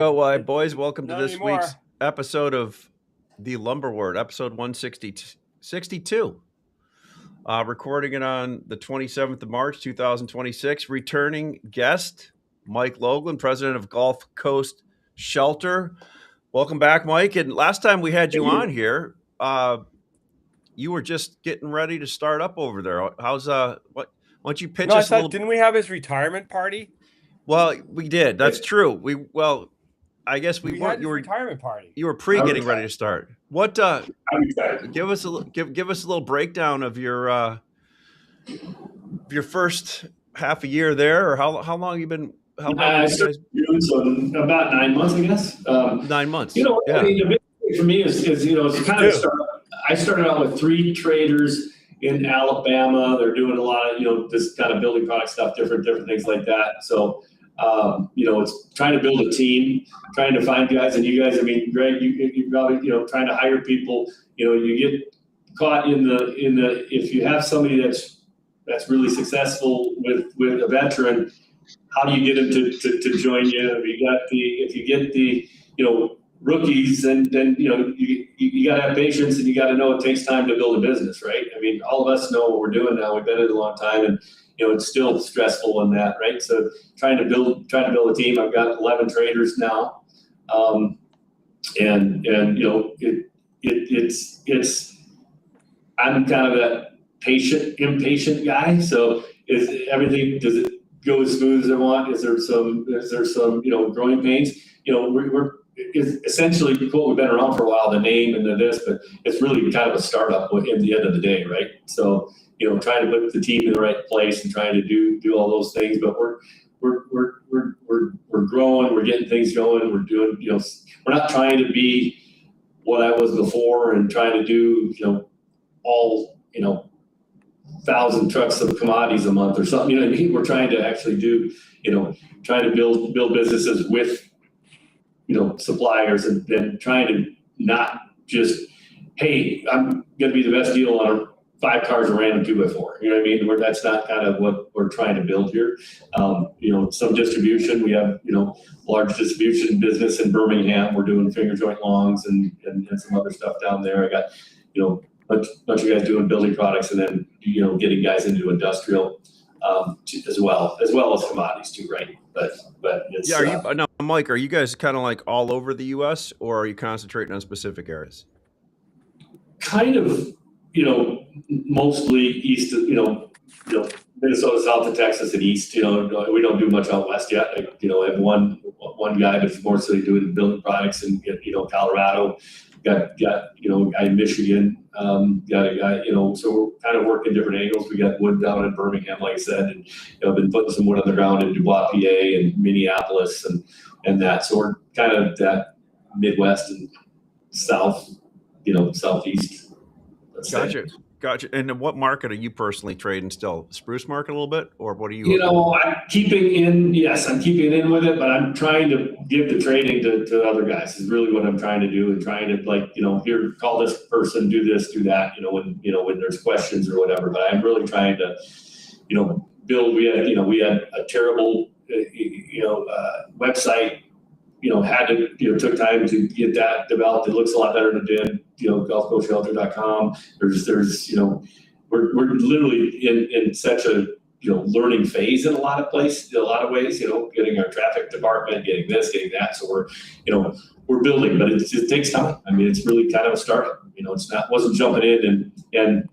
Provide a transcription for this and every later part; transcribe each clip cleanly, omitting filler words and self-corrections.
Boys, welcome to Not this anymore. week's episode of the Lumber Word, episode 162. Recording it on the 27th of March, 2026. Returning guest, Mike Logan, president of Gulf Coast Shelter. Welcome back, Mike. And last time we had you on here, you were just getting ready to start up over there. How's why don't you pitch us a little? Didn't we have his retirement party? Well, we did. That's true. I guess we weren't. Had his retirement party. You were getting ready to start. What? Give us a little breakdown of your first half a year there, or how long you been? How long? I started doing so about 9 months, I guess. 9 months. Yeah. I mean, the big thing for me is it's kind of I started out with 3 traders in Alabama. They're doing a lot of this kind of building product stuff, different things like that. So. It's trying to build a team, trying to find guys, and you guys, I mean, Greg, you probably, trying to hire people, you get caught in the, if you have somebody that's really successful with a veteran, how do you get them to join you? If you get the rookies, then you got to have patience, and you got to know it takes time to build a business, right? I mean, all of us know what we're doing now. We've been in it a long time, and it's still stressful in that, right? So trying to build a team. I've got 11 traders now, and it's I'm kind of that impatient guy. So does it go as smooth as I want? Is there some growing pains? We're essentially what we've been around for a while, the name and this, but it's really kind of a startup at the end of the day, right? So. Trying to put the team in the right place and trying to do all those things, but we're growing, we're getting things going, we're doing, we're not trying to be what I was before and trying to do, all, 1,000 trucks of commodities a month or something, what I mean? We're trying to actually do, trying to build businesses with, suppliers and trying to not just, hey, I'm going to be the best deal on 5 cars a random 2x4. You know what I mean? That's not kind of what we're trying to build here. Some distribution. We have, large distribution business in Birmingham. We're doing finger joint longs and some other stuff down there. I got, bunch of guys doing building products, and then, getting guys into industrial as well as commodities too, right? But it's Mike, are you guys kind of like all over the U.S. or are you concentrating on specific areas? Kind of. Mostly east of, Minnesota, south of Texas, and east. We don't do much out west yet. I have one guy, but it's mostly doing building products in, Colorado. Got a guy in Michigan. Got a guy, so we're kind of working different angles. We got wood down in Birmingham, like I said, and I've been putting some wood on the ground in Dubois, PA, and Minneapolis, and that. So we're kind of that Midwest and South, Southeast. Gotcha. And what market are you personally trading still? Spruce market a little bit, or what are you? I'm keeping in with it, but I'm trying to give the trading to other guys is really what I'm trying to do, and trying to here, call this person, do this, do that, when there's questions or whatever. But I'm really trying to, build. We had a terrible, website. Had to, took time to get that developed. It looks a lot better than it did, GulfCoastShelter.com. There's, we're literally in such a, learning phase in a lot of ways, getting our traffic department, getting this, getting that. So we're building, but it takes time. I mean, it's really kind of a startup, wasn't jumping in and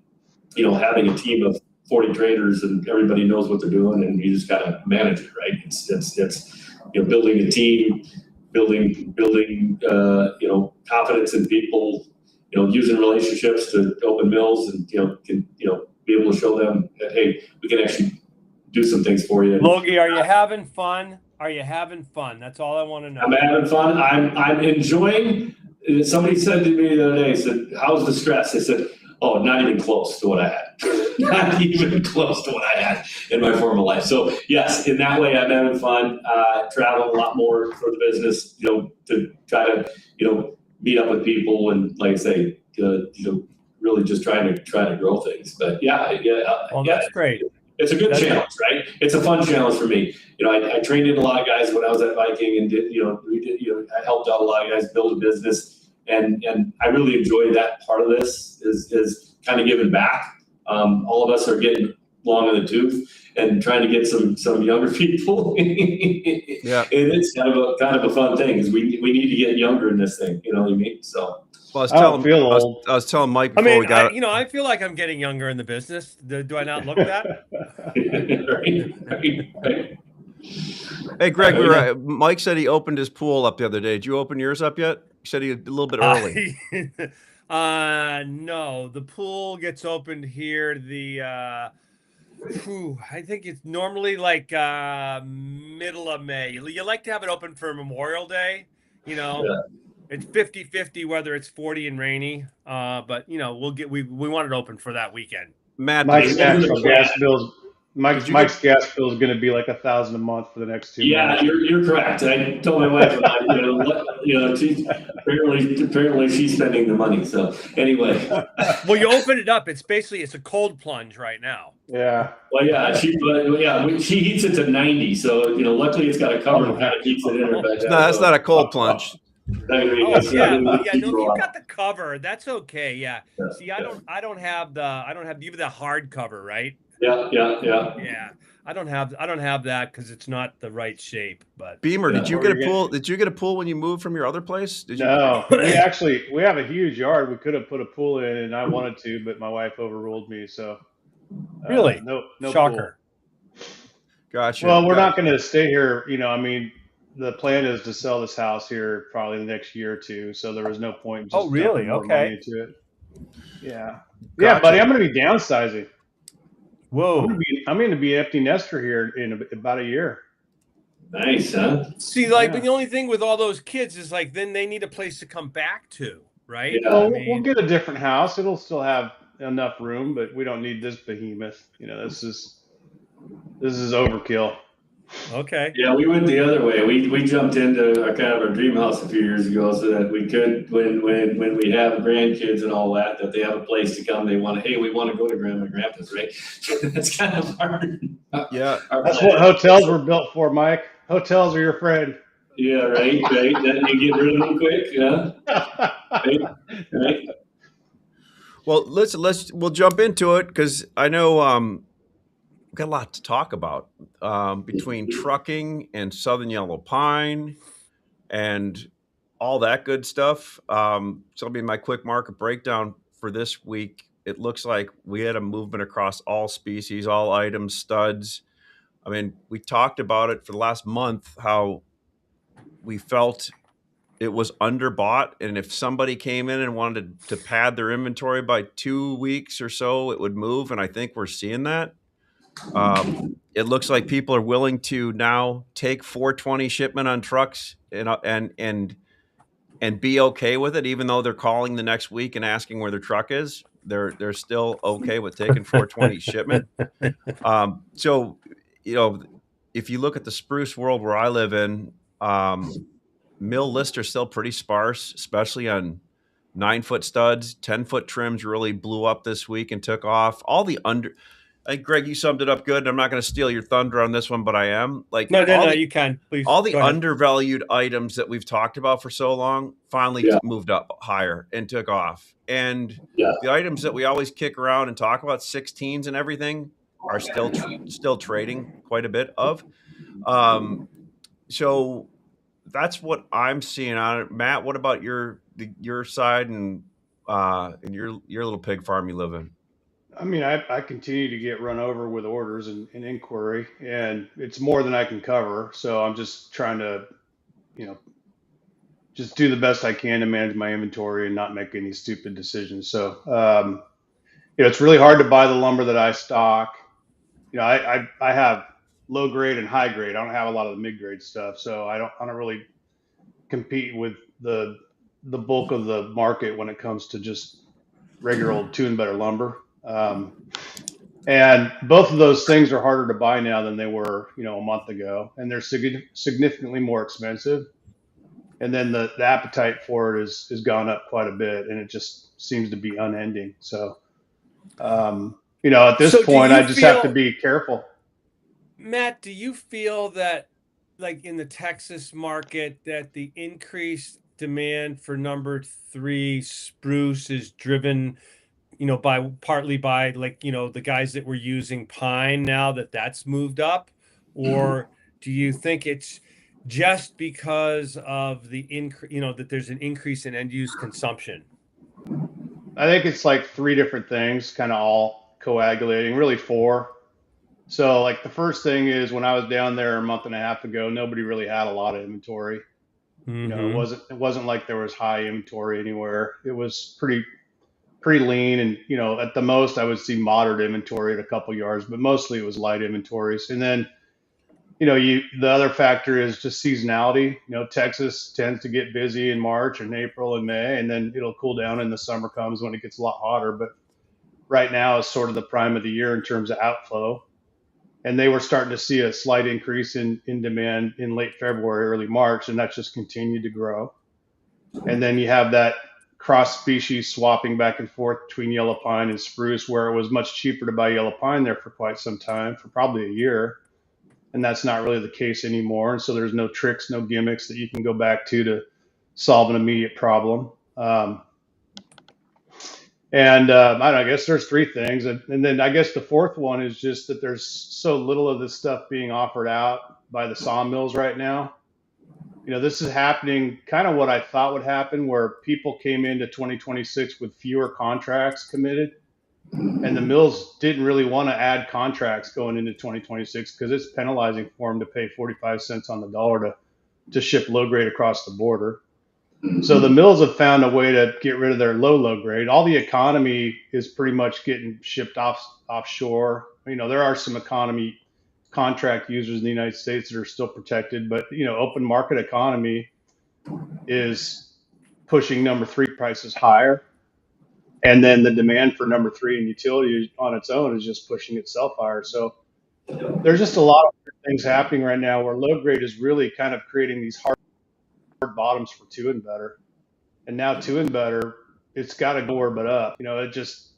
having a team of 40 traders and everybody knows what they're doing, and you just got to manage it, right? It's building a team, building confidence in people, using relationships to open mills, and be able to show them that, hey, we can actually do some things for you. Logie, are you having fun? Are you having fun? That's all I want to know. I'm having fun. I'm enjoying. Somebody said to me the other day, said, "How's the stress?" I said, "Oh, not even close to what I had." Not even close to what I had in my former life. So yes, in that way, I'm having fun. Traveling a lot more for the business, to try to, meet up with people, and like I say, really just trying to grow things. But Well, that's great. It's a good challenge, right? It's a fun challenge for me. I trained in a lot of guys when I was at Viking and I helped out a lot of guys build a business, and I really enjoy that part of this is kind of giving back. All of us are getting long in the tooth and trying to get some younger people. Yeah. And it's kind of a fun thing because we need to get younger in this thing. You know what I mean? So. Well, I was telling Mike before we got it. I feel like I'm getting younger in the business. Do I not look that? Right. Hey, Greg, Mike said he opened his pool up the other day. Did you open yours up yet? He said he a little bit early. No, the pool gets opened here. I think it's normally like middle of May. You like to have it open for Memorial Day, Yeah. It's 50-50 whether it's 40 and rainy. But we want it open for that weekend. Matt, Mike's actual gas bills. Mike's gas bill is going to be like $1,000 a month for the next 2 months. Yeah, you're correct. I told my wife about it. She's apparently she's spending the money. So anyway. Well, you open it up. It's a cold plunge right now. Yeah. Well, yeah, she heats it to 90. So luckily it's got a cover that kind of keeps it in her bed. No, that's not a cold plunge. If you've got the cover, that's okay. Yeah. See, I don't have the hard cover, right? Yeah. Yeah. I don't have that because it's not the right shape. But Beamer, did you get a pool? Did you get a pool when you moved from your other place? No, we have a huge yard. We could have put a pool in, and I wanted to, but my wife overruled me. So really, no shocker. Pool. Gotcha. Well, we're not going to stay here. The plan is to sell this house here probably the next year or two. So there was no point. Oh, really? Okay. Into it. Yeah. Gotcha. Yeah, buddy. I'm going to be downsizing. Whoa. I'm going to be an empty nester here in about a year. Nice, huh? See, but the only thing with all those kids is then they need a place to come back to, right? Yeah. Well, we'll get a different house. It'll still have enough room, but we don't need this behemoth. This is overkill. Okay. Yeah, we went the other way. We jumped into our dream house a few years ago so that we could, when we have grandkids and all that they have a place to come. We want to go to grandma and grandpa's, right? That's kind of hard. Yeah. That's what hotels were built for, Mike. Hotels are your friend. Yeah, right. Then you get rid of them quick, yeah. Right. Well, we'll jump into it because I know we've got a lot to talk about between trucking and Southern Yellow Pine and all that good stuff. So it'll be my quick market breakdown for this week. It looks like we had a movement across all species, all items, studs. I mean, we talked about it for the last month, how we felt it was underbought. And if somebody came in and wanted to pad their inventory by 2 weeks or so, it would move. And I think we're seeing that. It looks like people are willing to now take 420 shipment on trucks and be okay with it, even though they're calling the next week and asking where their truck is. They're still okay with taking 420 shipment. So, if you look at the spruce world where I live in, mill lists are still pretty sparse, especially on 9-foot studs. 10-foot trims really blew up this week and took off. All the I think, Greg, you summed it up good. I'm not going to steal your thunder on this one, but I am. No, you can. Please. All the undervalued items that we've talked about for so long finally moved up higher and took off. And the items that we always kick around and talk about, 16s and everything, are still trading quite a bit of. So that's what I'm seeing on it. Matt, what about your side and your little pig farm you live in? I mean, I continue to get run over with orders and inquiry, and it's more than I can cover. So I'm just trying to, just do the best I can to manage my inventory and not make any stupid decisions. So, it's really hard to buy the lumber that I stock. I have low grade and high grade. I don't have a lot of the mid grade stuff, so I don't really compete with the bulk of the market when it comes to just regular old two and better lumber. And both of those things are harder to buy now than they were, a month ago, and they're significantly more expensive. And then the appetite for it has gone up quite a bit, and it just seems to be unending. So, you know, at this So do point, you I just have to feel- be careful. Matt, do you feel that, like in the Texas market, that the increased demand for number 3 spruce is driven, partly by, like, the guys that were using pine, now that that's moved up? Or do you think it's just because of the increase, that there's an increase in end use consumption? I think it's like 3 different things, kind of all coagulating, really 4. So like the first thing is when I was down there a month and a half ago, nobody really had a lot of inventory. You know, it wasn't like there was high inventory anywhere. It was pretty lean, and you know, at the most I would see moderate inventory at a couple yards, but mostly it was light inventories. And then, you know, the other factor is just seasonality. You know, Texas tends to get busy in March and April and May, and then it'll cool down and the summer comes when it gets a lot hotter. But right now is sort of the prime of the year in terms of outflow. And they were starting to see a slight increase in demand in late February, early March, and that's just continued to grow. And then you have that cross species swapping back and forth between yellow pine and spruce, where it was much cheaper to buy yellow pine there for quite some time, for probably a year. And that's not really the case anymore. And so there's no tricks, no gimmicks that you can go back to solve an immediate problem. I don't know, I guess there's 3 things. And then I guess the fourth one is just that there's so little of this stuff being offered out by the sawmills right now. You know, this is happening kind of what I thought would happen, where people came into 2026 with fewer contracts committed. And the mills didn't really want to add contracts going into 2026 because it's penalizing for them to pay 45 cents on the dollar to ship low grade across the border. So the mills have found a way to get rid of their low grade. All the economy is pretty much getting shipped offshore. You know, there are some economy contract users in the United States that are still protected, but you know, open market economy is pushing number 3 prices higher. And then the demand for number 3 and utility on its own is just pushing itself higher. So there's just a lot of things happening right now where low grade is really kind of creating these hard bottoms for 2 and better. And now 2 and better, it's got to go where but up. You know, it just,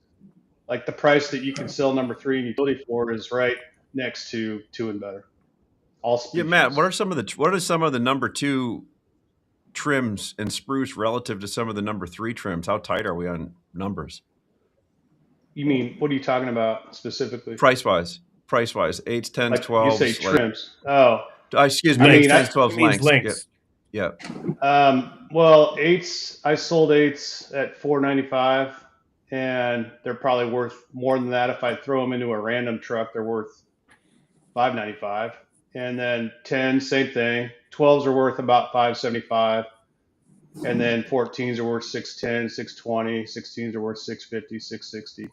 like the price that you can sell number 3 and utility for is right next to 2 and better. All species. Yeah, Matt, what are some of the number 2 trims in spruce relative to some of the number 3 trims? How tight are we on numbers? You mean, what are you talking about specifically? Price wise, 8s, 10s, like 12s. You say trims. Oh, excuse me. 8s, 10s, 12s lengths. Yeah. Well, 8s, I sold 8s at $4.95, and they're probably worth more than that. If I throw them into a random truck, they're worth $5.95. And then 10, same thing. 12s are worth about $5.75. And then 14s are worth $6.10, $6.20. 16s are worth $6.50, $6.60.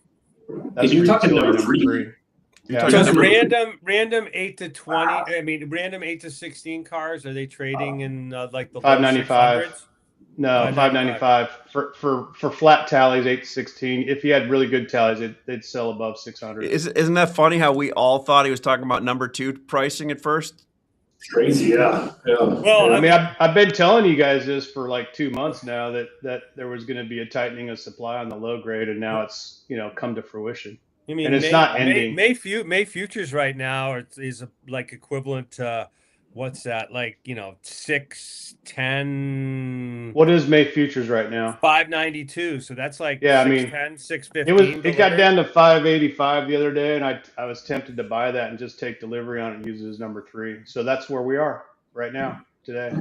That's you're talking number 3. Yeah. So random 8 to 20. I mean, random 8 to 16 cars. Are they trading in like the $5.95? No, $5.95 for flat tallies, 8 to 16. If you had really good tallies, they'd sell above $600. Isn't that funny how we all thought he was talking about number 2 pricing at first? It's crazy, yeah. Well, I mean, I've been telling you guys this for like 2 months now that there was going to be a tightening of supply on the low grade, and now it's, you know, come to fruition. I mean, and it's not ending. May futures right now is like equivalent to, what's that? Like, you know, 610. What is May futures right now? 592. So that's like 610, 615. It got down to 585 the other day, and I was tempted to buy that and just take delivery on it and use it as number 3. So that's where we are right now today.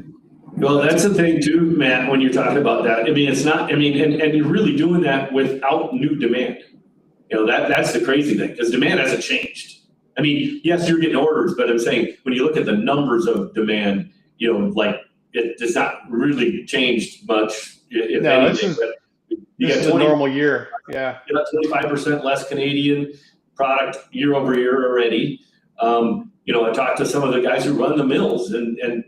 Well, that's the thing too, Matt, when you're talking about that. I mean, it's not, I mean, and you're really doing that without new demand. You know, that's the crazy thing, because demand hasn't changed. I mean, yes, you're getting orders, but I'm saying when you look at the numbers of demand, you know, like it does not really change much, if anything. This is a normal year. Yeah. You got 25% less Canadian product year over year already. You know, I talked to some of the guys who run the mills, and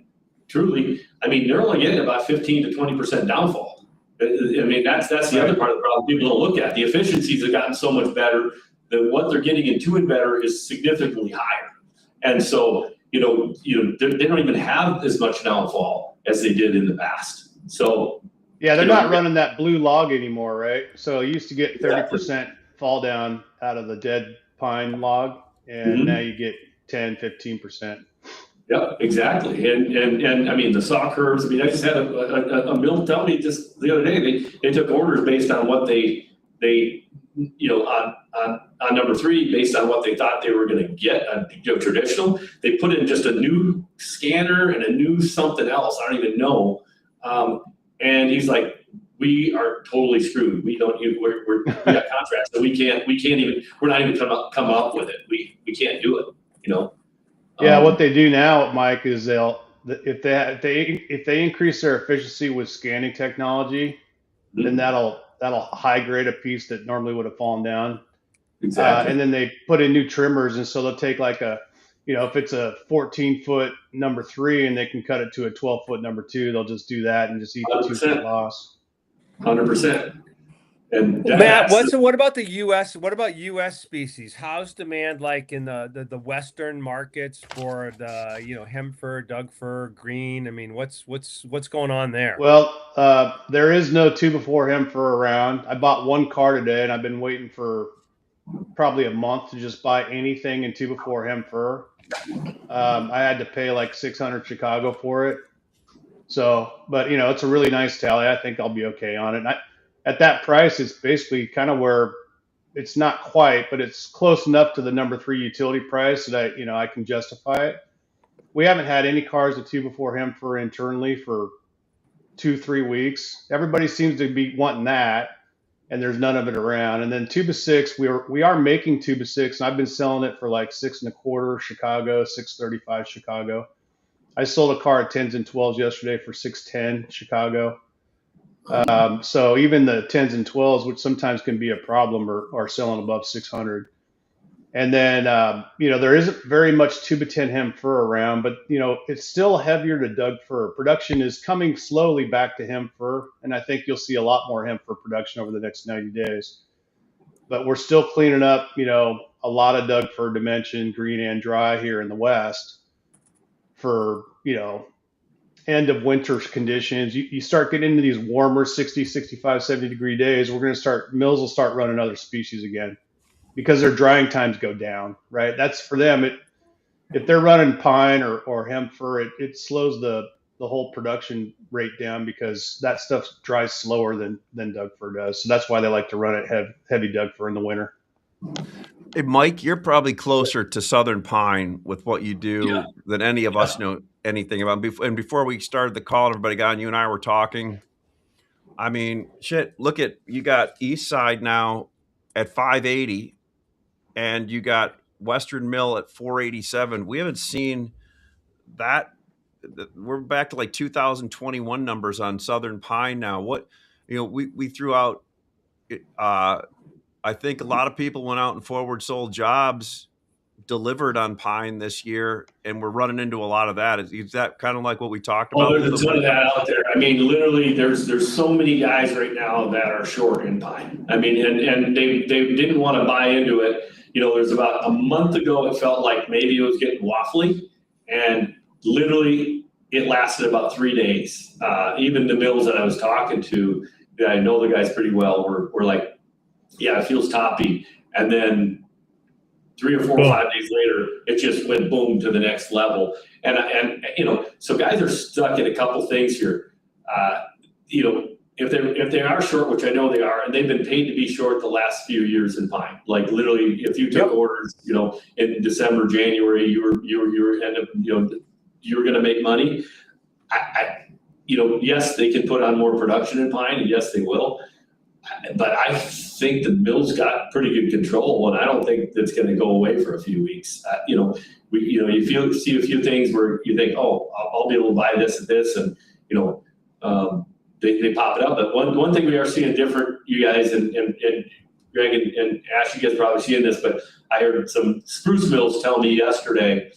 truly, I mean, they're only getting about 15 to 20% downfall. I mean, that's the other part of the problem people don't look at. The efficiencies have gotten so much better that what they're getting in 2 and better is significantly higher. And so, you know, they don't even have as much downfall as they did in the past. So yeah, they're not running that blue log anymore, right? So you used to get 30% fall down out of the dead pine log, and now you get 10-15%. Yep, exactly. And I mean, the saw curves, I mean, I just had a mill tell me just the other day, they took orders based on what they on number 3, based on what they thought they were going to get traditional. They put in just a new scanner and a new something else. I don't even know. And he's like, we are totally screwed. We got contracts, so we can't even, we're not even come up with it. We can't do it, Yeah, what they do now, Mike, is if they increase their efficiency with scanning technology, then that'll high grade a piece that normally would have fallen down. Exactly. And then they put in new trimmers, and so they'll take like if it's a 14-foot number 3 and they can cut it to a 12-foot number 2, they'll just do that and just eat the 2-foot loss. 100%. And Matt, what about the U.S.? What about U.S. species? How's demand like in the Western markets for the Hem-fir, Doug-fir, green? I mean, what's going on there? Well, there is no 2x4 Hem-fir around. I bought 1 car today, and I've been waiting for probably a month to just buy anything in 2x4 Hem-fir. I had to pay like $600 Chicago for it. So, but it's a really nice tally. I think I'll be okay on it. And at that price, it's basically kind of where it's not quite, but it's close enough to the number 3 utility price that I can justify it. We haven't had any cars with 2x4 Hem-fir internally for 2-3 weeks. Everybody seems to be wanting that, and there's none of it around. And then 2x6, we are making 2x6, and I've been selling it for like $6.25 Chicago, $6.35 Chicago. I sold a car at 10s and 12s yesterday for $6.10 Chicago. So even the 10s and 12s, which sometimes can be a problem, are selling above 600. And then, there isn't very much 2x10 Hem-fir around, but, it's still heavier to Doug-fir. Production is coming slowly back to Hem-fir, and I think you'll see a lot more Hem-fir production over the next 90 days. But we're still cleaning up, a lot of Doug-fir dimension, green and dry here in the West for, end of winter conditions. You start getting into these warmer 60, 65, 70 degree days, mills will start running other species again, because their drying times go down, right? That's for them. If they're running pine or Hem-fir, it slows the whole production rate down, because that stuff dries slower than Doug-fir does. So that's why they like to run it heavy Doug-fir in the winter. Hey, Mike, you're probably closer to Southern pine with what you do than any of us know anything about. And before we started the call, everybody got on, you and I were talking. I mean, shit, look at, you got East Side now at 580. And you got Western Mill at 487. We haven't seen that. We're back to like 2021 numbers on Southern Pine now. We threw out, I think a lot of people went out and forward sold jobs delivered on pine this year, and we're running into a lot of that. Is that kind of like what we talked about? Oh, there's a ton of that out there. I mean, literally, there's so many guys right now that are short in pine. I mean, and they didn't want to buy into it. There's about a month ago, it felt like maybe it was getting waffly, and literally it lasted about 3 days. Even the mills that I was talking to, that I know the guys pretty well, were like, yeah, it feels toppy. And then 3 or 4 or 5 days later, it just went boom to the next level. And so guys are stuck in a couple things here. If they are short, which I know they are, and they've been paid to be short the last few years in pine. Like literally, if you took orders, in December, January, you were going to make money. Yes, they can put on more production in pine, and yes, they will. But I think the mill's got pretty good control, and I don't think that's going to go away for a few weeks. You see a few things where you think, oh, I'll be able to buy this and this, and they pop it up. But one thing we are seeing different, you guys and Greg and Ash, you guys probably seeing this, but I heard some spruce mills tell me yesterday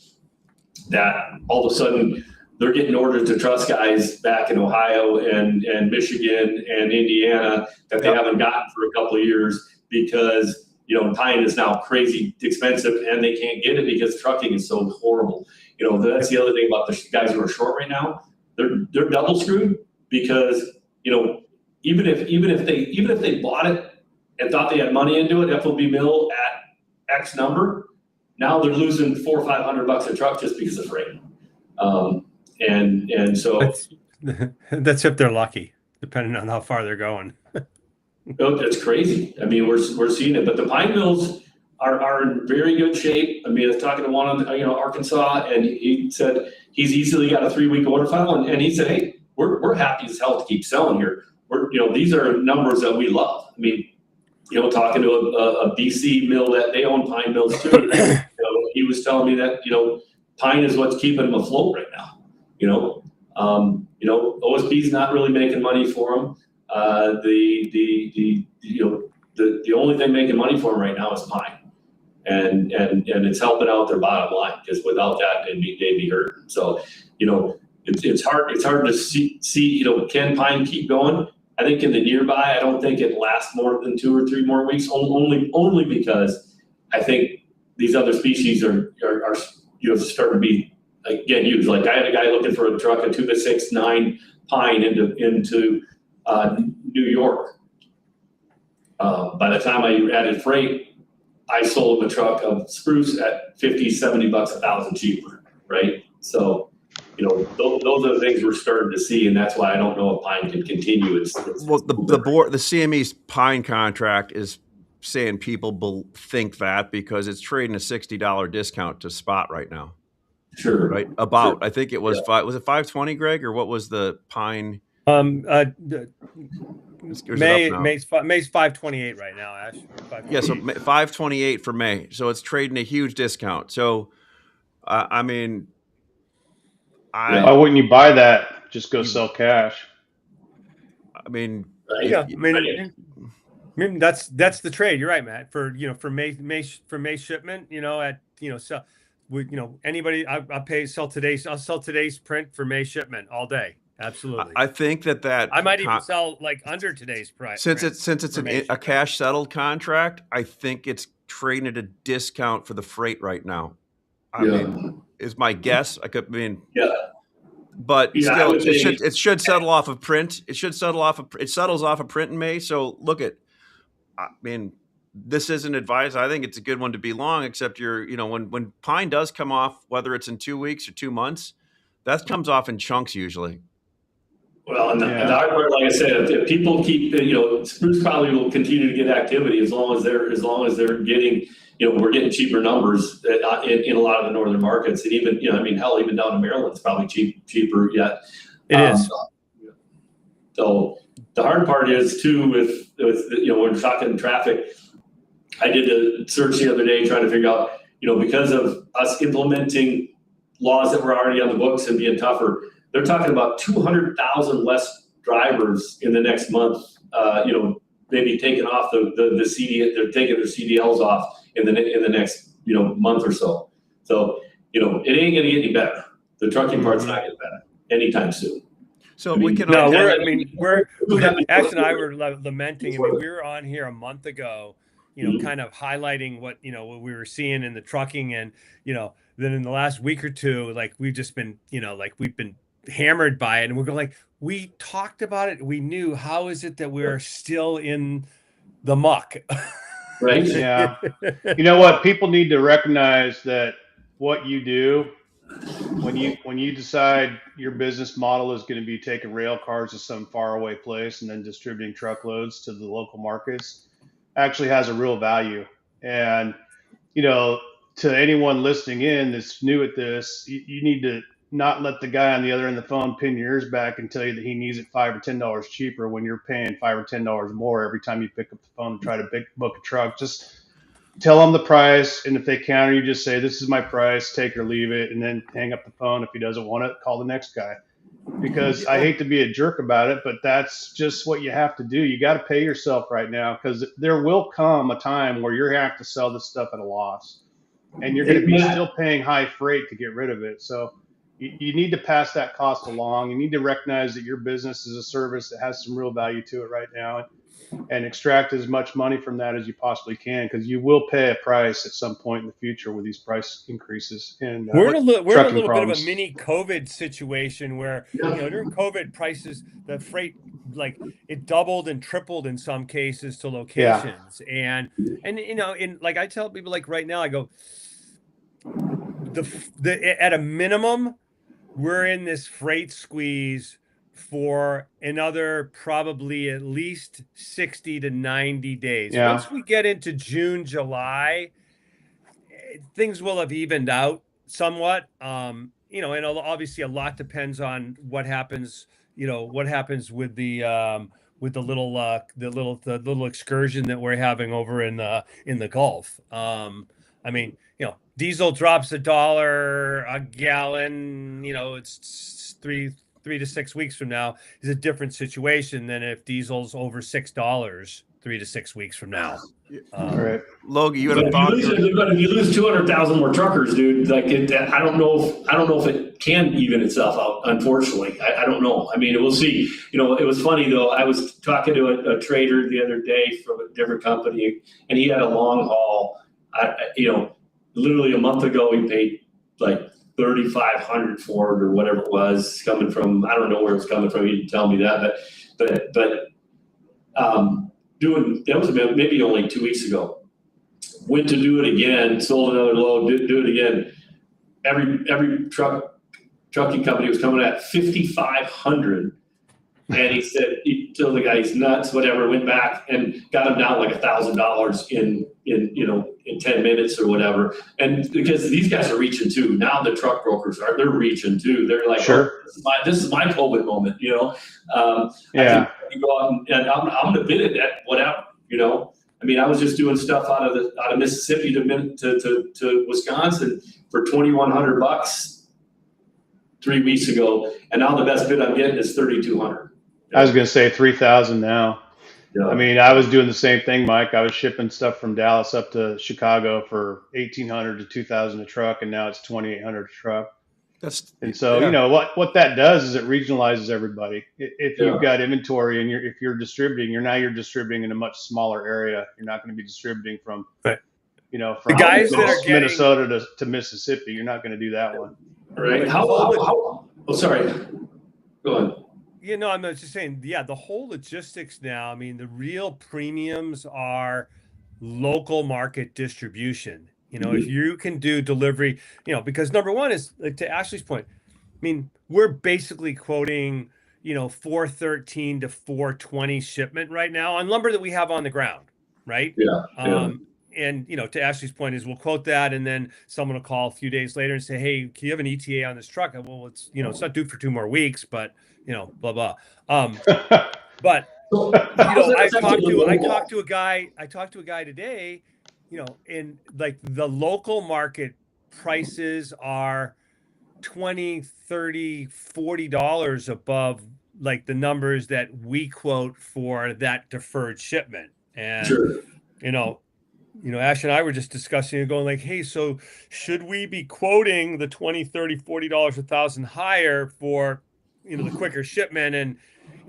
that all of a sudden they're getting orders to truss guys back in Ohio and Michigan and Indiana that they haven't gotten for a couple of years, because pine is now crazy expensive and they can't get it because trucking is so horrible. That's the other thing about the guys who are short right now. They're double screwed, because even if they bought it and thought they had money into it, FOB mill at X number. Now they're losing $400 or $500 a truck just because of freight. And so that's if they're lucky, depending on how far they're going. that's crazy. I mean, we're seeing it, but the pine mills are in very good shape. I mean, I was talking to one on Arkansas, and he said he's easily got a 3-week order file, and he said, hey, we're happy as hell to keep selling here. These are numbers that we love. I mean, talking to a BC mill that they own pine mills too. He was telling me that pine is what's keeping them afloat right now. OSB's not really making money for them. The only thing making money for them right now is pine, and it's helping out their bottom line, because without that they'd be hurting. So it's hard to see can pine keep going? I think in the nearby, I don't think it lasts more than 2 or 3 more weeks. Only because I think these other species are starting to be again used. Like I had a guy looking for a truck, a 2-6-9 pine into New York. By the time I added freight, I sold him a truck of spruce at $50-$70 a thousand cheaper, right? So. Those are the things we're starting to see, and that's why I don't know if pine can continue. The CME's pine contract is saying people think that because it's trading a $60 discount to spot right now. Sure. Right. Sure. I think it was was it 520, Greg, or what was the pine? May's 528 right now, Ash. Yeah, so 528 for May. So it's trading a huge discount. So, I mean. Why wouldn't you buy that? Just go sell cash. I mean, yeah. I mean that's the trade. You're right, Matt. For May shipment, so anybody I'll sell today's print for May shipment all day. Absolutely. I think that I might even sell like under today's price. Since it's a cash settled contract, I think it's trading at a discount for the freight right now. I mean, is my guess. But still, it should settle off of print. It settles off of print in May. So this isn't advice. I think it's a good one to be long, except when pine does come off, whether it's in 2 weeks or 2 months, that comes off in chunks usually. Well, and the hard part, like I said, if people keep, spruce probably will continue to get activity as long as they're getting, we're getting cheaper numbers in a lot of the northern markets, and even, even down to Maryland, it's probably cheaper yet. It is. So the hard part is too, with when we're talking traffic, I did a search the other day trying to figure out, because of us implementing laws that were already on the books and being tougher, they're talking about 200,000 less drivers in the next month. Maybe taking off the CD, they're taking their CDLs off in the next month or so. So it ain't going to get any better. The trucking part's not getting better anytime soon. So we can. We're Ash and I were lamenting. We were on here a month ago, kind of highlighting what we were seeing in the trucking, and then in the last week or two, like we've just been, we've been hammered by it, and we're going like, we talked about it, we knew. How is it that we're still in the muck? Right. Yeah. You know what? People need to recognize that what you do when you decide your business model is going to be taking rail cars to some faraway place and then distributing truckloads to the local markets actually has a real value. And, to anyone listening in that's new at this, you need to not let the guy on the other end of the phone pin your ears back and tell you that he needs it $5 or $10 cheaper when you're paying $5 or $10 more every time you pick up the phone and try to book a truck. Just tell them the price, and if they counter you, just say, this is my price, take or leave it, and then hang up the phone. If he doesn't want it, call the next guy. Because I hate to be a jerk about it, but that's just what you have to do. You got to pay yourself right now, because there will come a time where you're going to have to sell this stuff at a loss, and you're going to be still paying high freight to get rid of it. So you need to pass that cost along. You need to recognize that your business is a service that has some real value to it right now, and extract as much money from that as you possibly can, because you will pay a price at some point in the future with these price increases and we're in a little trucking bit of a problems. mini COVID situation where during COVID prices, the freight like it doubled and tripled in some cases to locations, and in like I tell people like right now I go the at a minimum we're in this freight squeeze for another probably at least 60 to 90 days. Yeah. Once we get into June, July, things will have evened out somewhat. And obviously a lot depends on what happens, what happens with the little excursion that we're having over in the Gulf. I mean, diesel drops $1 a gallon, it's 3 to 6 weeks from now is a different situation than if diesel's over $6 3 to 6 weeks from now. Right. Logie, you had a thought? But if you lose 200,000 more truckers, dude, like I don't know if it can even itself out. Unfortunately, I don't know. I mean, we'll see. It was funny though. I was talking to a trader the other day from a different company, and he had a long haul. Literally a month ago, he paid like 3,500 for it or whatever it was, coming from, I don't know where it was coming from. He didn't tell me that, but that was maybe only 2 weeks ago. Went to do it again, sold another load, do it again. Every trucking company was coming at 5,500. And he told the guy he's nuts, whatever, went back and got him down like $1,000 in 10 minutes or whatever. And because these guys are reaching too. Now the truck brokers they're reaching too. They're like, sure. This is my COVID moment, Yeah. I can go out and I'm going to bid it at whatever, I mean, I was just doing stuff out of Mississippi to Wisconsin for $2,100 3 weeks ago. And now the best bid I'm getting is $3,200. I was going to say 3,000 now. Yeah. I mean, I was doing the same thing, Mike. I was shipping stuff from Dallas up to Chicago for 1,800 to 2,000 a truck, and now it's 2,800 a truck. And so, what that does is it regionalizes everybody. If you've got inventory and if you're distributing, you're distributing in a much smaller area. You're not going to be distributing from, from the guys that are Minnesota to Mississippi. You're not going to do that one. Right. Oh, sorry. Go ahead. I'm just saying, the whole logistics now, I mean, the real premiums are local market distribution. If you can do delivery, because number one is, like, to Ashley's point, I mean, we're basically quoting, 413 to 420 shipment right now on lumber that we have on the ground, right? Yeah. And, to Ashley's point is we'll quote that, and then someone will call a few days later and say, hey, can you have an ETA on this truck? Well, it's, it's not due for 2 more weeks, but, blah, blah. But, I talked to a guy today, and like the local market prices are $20, $30, $40 above like the numbers that we quote for that deferred shipment. And, sure. Ash and I were just discussing and going like, hey, so should we be quoting the $20, $30, $40 a thousand higher for, the quicker shipment? And,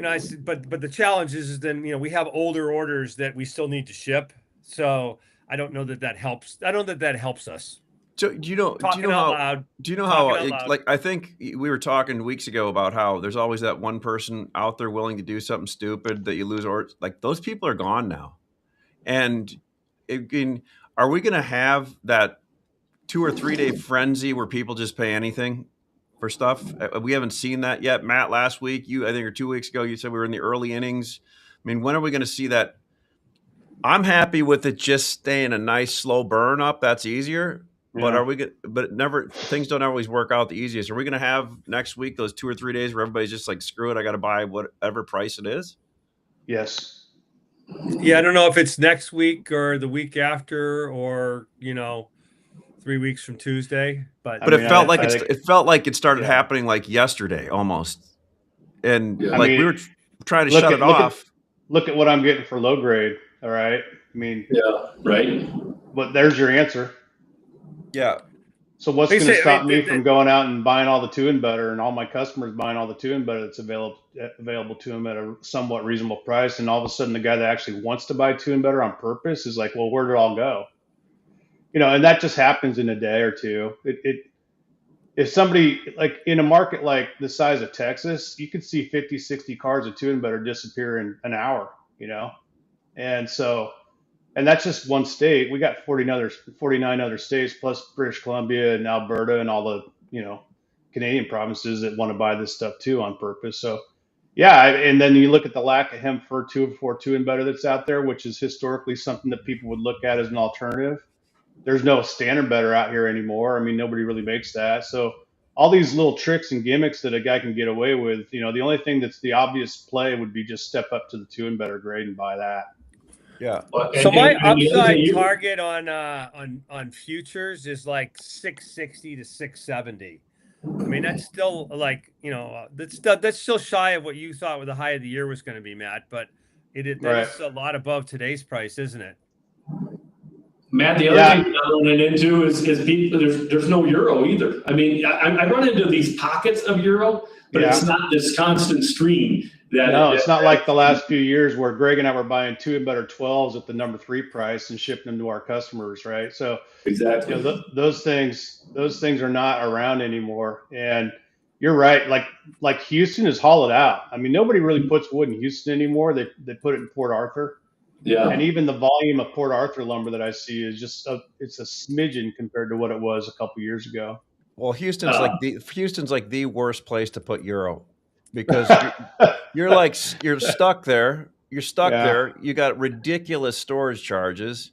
I said, but the challenge is then, we have older orders that we still need to ship. So I don't know that helps. I don't know that helps us. So do you know how like, I think we were talking weeks ago about how there's always that one person out there willing to do something stupid that you lose, or like those people are gone now. And are we going to have that 2 or 3 day frenzy where people just pay anything for stuff? We haven't seen that yet. Matt, last week, I think, or 2 weeks ago, you said we were in the early innings. I mean, when are we going to see that? I'm happy with it just staying a nice slow burn up. That's easier. Yeah. But things don't always work out the easiest. Are we going to have next week those 2 or 3 days where everybody's just like, screw it, I got to buy whatever price it is? Yes. Yeah, I don't know if it's next week or the week after, or 3 weeks from Tuesday. But it felt like it started happening like yesterday almost, and we were trying to shut it off. Look at what I'm getting for low grade. All right. I mean, yeah, right. But there's your answer. Yeah. So what's Like going I to say, stop me from going out and buying all the 2 and better, and all my customers buying all the 2 and better that's available to them at a somewhat reasonable price, and all of a sudden the guy that actually wants to buy 2 and better on purpose is like, well, where did it all go? And that just happens in a day or two. If somebody, like in a market like the size of Texas, you could see 50, 60 cars of 2 and better disappear in an hour, and so. And that's just one state. We got 49 other states plus British Columbia and Alberta and all the, Canadian provinces that want to buy this stuff too on purpose. So, yeah. And then you look at the lack of hemp for 2 and better that's out there, which is historically something that people would look at as an alternative. There's no standard better out here anymore. I mean, nobody really makes that. So all these little tricks and gimmicks that a guy can get away with, the only thing that's the obvious play would be just step up to the 2 and better grade and buy that. Yeah. So my upside target on futures is like 660 to 670. I mean, that's still like, that's still shy of what you thought the high of the year was going to be, Matt, but that's a lot above today's price, isn't it? Matt, the other thing I'm running into is people. There's no euro either. I mean, I run into these pockets of euro, but it's not this constant stream. It's not like the last few years where Greg and I were buying 2 and better 12s at the number 3 price and shipping them to our customers, right? So exactly, those things are not around anymore. And you're right, like Houston is hollowed out. I mean, nobody really puts wood in Houston anymore. They put it in Port Arthur. Yeah. And even the volume of Port Arthur lumber that I see is just it's a smidgen compared to what it was a couple years ago. Well, Houston's like the worst place to put euro, because you're stuck there. You're stuck there. You got ridiculous storage charges,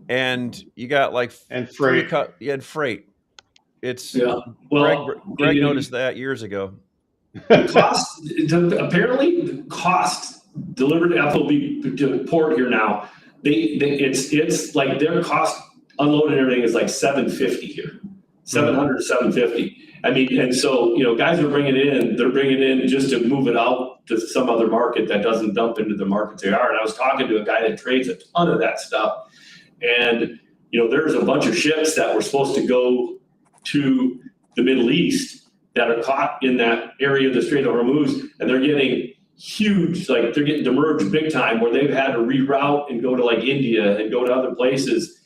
and you got and freight. Freight. It's Well, Greg noticed that years ago. Apparently the cost delivered FOB to port here now. It's like their cost unloading everything is like $750 here, $700 to $750. I mean, and so guys are bringing it in. They're bringing it in just to move it out to some other market that doesn't dump into the markets they are. And I was talking to a guy that trades a ton of that stuff, and there's a bunch of ships that were supposed to go to the Middle East that are caught in that area of the Strait of Hormuz, and they're getting huge, they're getting demurraged big time, where they've had to reroute and go to like India and go to other places,